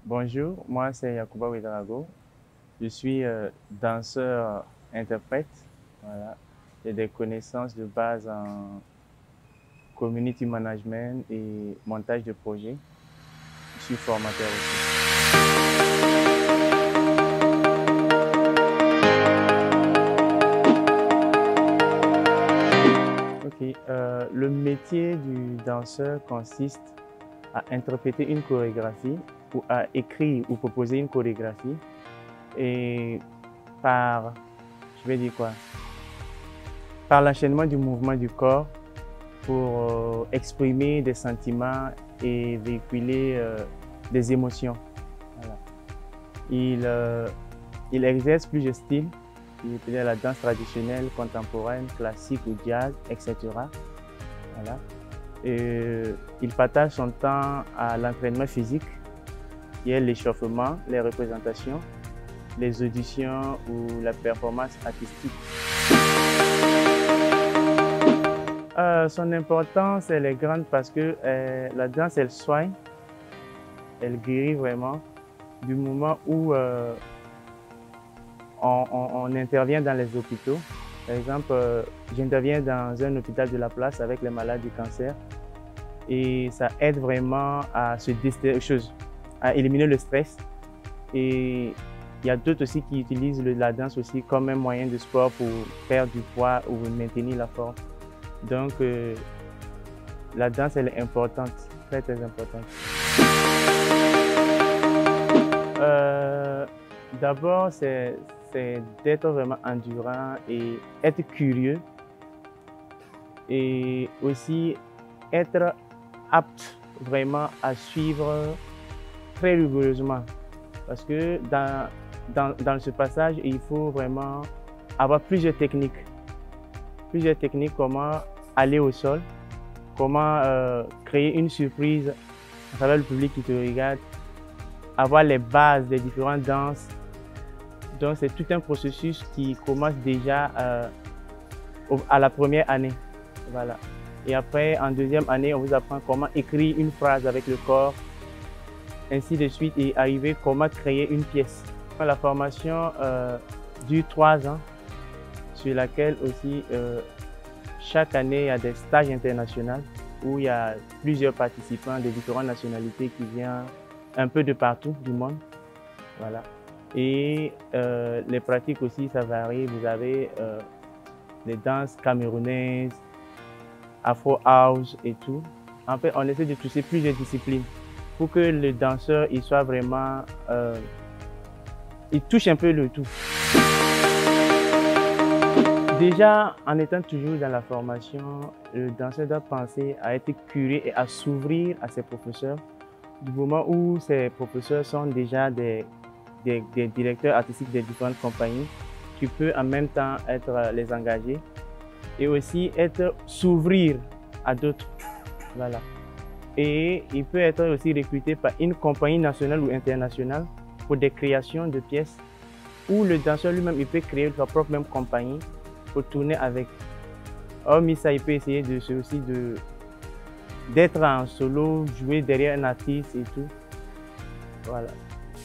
Bonjour, moi c'est Yacouba Ouedraogo. Je suis danseur-interprète. Voilà. J'ai des connaissances de base en community management et montage de projets. Je suis formateur aussi. Ok, le métier du danseur consiste à interpréter une chorégraphie ou à écrire ou proposer une chorégraphie et par, je vais dire quoi, par l'enchaînement du mouvement du corps pour exprimer des sentiments et véhiculer des émotions. Voilà. Il exerce plusieurs styles. Il peut être la danse traditionnelle, contemporaine, classique ou jazz, etc. Voilà. Il partage son temps à l'entraînement physique, qui est l'échauffement, les représentations, les auditions ou la performance artistique. Son importance, elle est grande parce que la danse, elle soigne, elle guérit vraiment du moment où on intervient dans les hôpitaux. Par exemple, j'interviens dans un hôpital de la place avec les malades du cancer et ça aide vraiment à à éliminer le stress. Et il y a d'autres aussi qui utilisent la danse aussi comme un moyen de sport pour perdre du poids ou maintenir la forme. Donc, la danse, elle est importante, très très importante. D'abord, c'est d'être vraiment endurant et être curieux et aussi être apte vraiment à suivre très rigoureusement parce que dans ce passage, il faut vraiment avoir plusieurs techniques, comment aller au sol, comment créer une surprise à travers le public qui te regarde, avoir les bases des différentes danses. Donc c'est tout un processus qui commence déjà à la première année. Voilà. Et après, en deuxième année, on vous apprend comment écrire une phrase avec le corps, ainsi de suite, et arriver comment créer une pièce. La formation dure 3 ans, sur laquelle aussi chaque année, il y a des stages internationaux où il y a plusieurs participants de différentes nationalités qui viennent un peu de partout du monde. Voilà. Et les pratiques aussi, ça varie. Vous avez les danses camerounaises, afro house et tout. En fait, on essaie de toucher plusieurs disciplines pour que le danseur il soit vraiment, il touche un peu le tout. Déjà, en étant toujours dans la formation, le danseur doit penser à être curieux et à s'ouvrir à ses professeurs. Du moment où ces professeurs sont déjà des directeurs artistiques des différentes compagnies, tu peux en même temps les engager et aussi s'ouvrir à d'autres. Voilà. Et il peut être aussi recruté par une compagnie nationale ou internationale pour des créations de pièces où le danseur lui-même il peut créer sa propre même compagnie pour tourner avec. Hormis ça, il peut essayer d'être en solo, jouer derrière un artiste et tout. Voilà.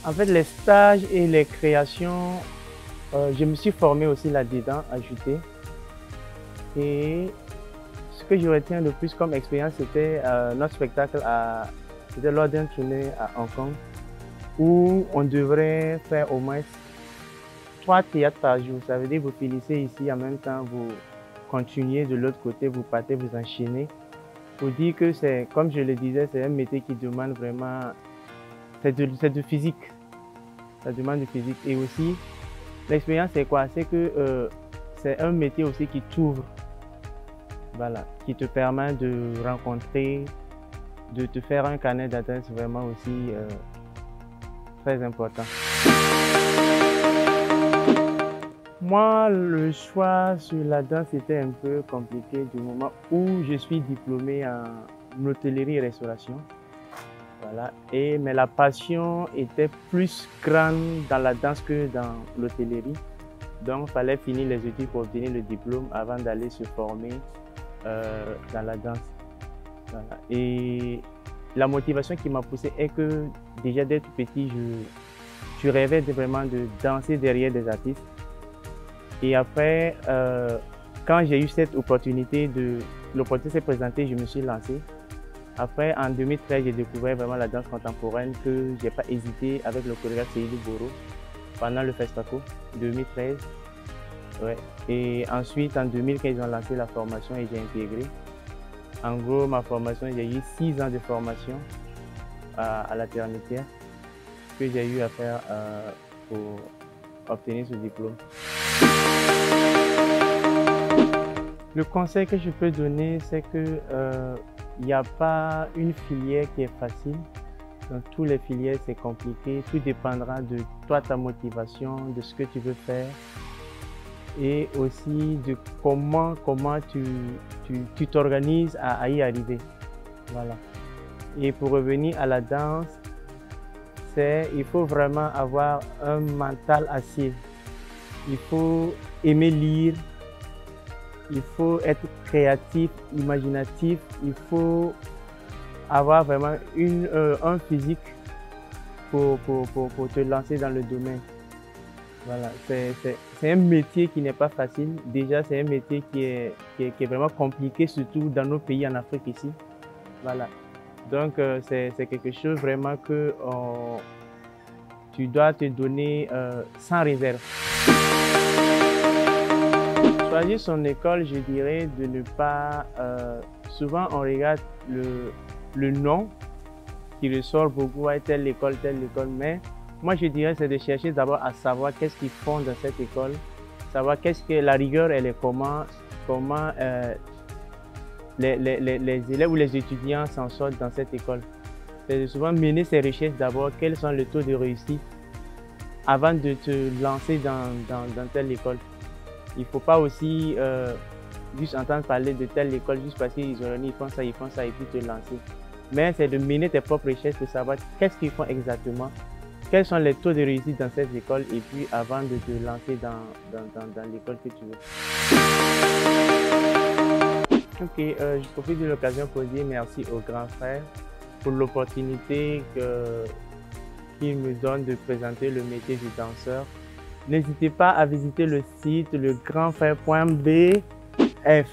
En fait, les stages et les créations, je me suis formé aussi là-dedans, ajouté. Et ce que je retiens le plus comme expérience, c'était notre spectacle c'était lors d'une tournée à Hong Kong, où on devrait faire au moins 3 théâtres par jour. Ça veut dire que vous finissez ici, en même temps, vous continuez de l'autre côté, vous partez, vous enchaînez. Pour dire que c'est, comme je le disais, c'est un métier qui demande vraiment, c'est de physique. Ça demande du physique. Et aussi, l'expérience, c'est quoi? C'est que c'est un métier aussi qui t'ouvre, voilà, qui te permet de rencontrer, de te faire un carnet d'adresse vraiment aussi très important. Moi, le choix sur la danse était un peu compliqué du moment où je suis diplômé en hôtellerie et restauration. Voilà. Mais la passion était plus grande dans la danse que dans l'hôtellerie. Donc, il fallait finir les études pour obtenir le diplôme avant d'aller se former dans la danse. Voilà. Et la motivation qui m'a poussé est que déjà dès tout petit, je rêvais vraiment de danser derrière des artistes. Et après, quand j'ai eu cette opportunité, l'opportunité s'est présentée, je me suis lancé. Après, en 2013, j'ai découvert vraiment la danse contemporaine que je n'ai pas hésité avec le chorégraphe Seydou Boro pendant le FESPACO 2013. Ouais. Et ensuite, en 2015, ils ont lancé la formation et j'ai intégré. En gros, ma formation, j'ai eu 6 ans de formation à la Ternitière que j'ai eu à faire pour obtenir ce diplôme. Le conseil que je peux donner, c'est que il n'y a pas une filière qui est facile. Dans toutes les filières, c'est compliqué. Tout dépendra de toi, ta motivation, de ce que tu veux faire et aussi de comment tu t'organises à y arriver. Voilà. Et pour revenir à la danse, il faut vraiment avoir un mental acier. Il faut aimer lire. Il faut être créatif, imaginatif, il faut avoir vraiment un physique pour te lancer dans le domaine. Voilà, c'est un métier qui n'est pas facile. Déjà, c'est un métier qui est vraiment compliqué, surtout dans nos pays en Afrique ici. Voilà. Donc, c'est quelque chose vraiment que tu dois te donner sans réserve. Choisir son école, je dirais de ne pas... souvent, on regarde le nom qui ressort beaucoup à telle école, mais moi, je dirais c'est de chercher d'abord à savoir qu'est-ce qu'ils font dans cette école, savoir qu'est-ce que la rigueur, elle est comment les élèves ou les étudiants s'en sortent dans cette école. C'est de souvent mener ces recherches d'abord, quels sont les taux de réussite avant de te lancer dans telle école. Il ne faut pas aussi juste entendre parler de telle école juste parce qu'ils font ça et puis te lancer. Mais c'est de mener tes propres recherches pour savoir qu'est-ce qu'ils font exactement, quels sont les taux de réussite dans cette école et puis avant de te lancer dans l'école que tu veux. Ok, je profite de l'occasion pour dire merci au grand frère pour l'opportunité qu'il me donne de présenter le métier du danseur. N'hésitez pas à visiter le site legrandfrère.bf.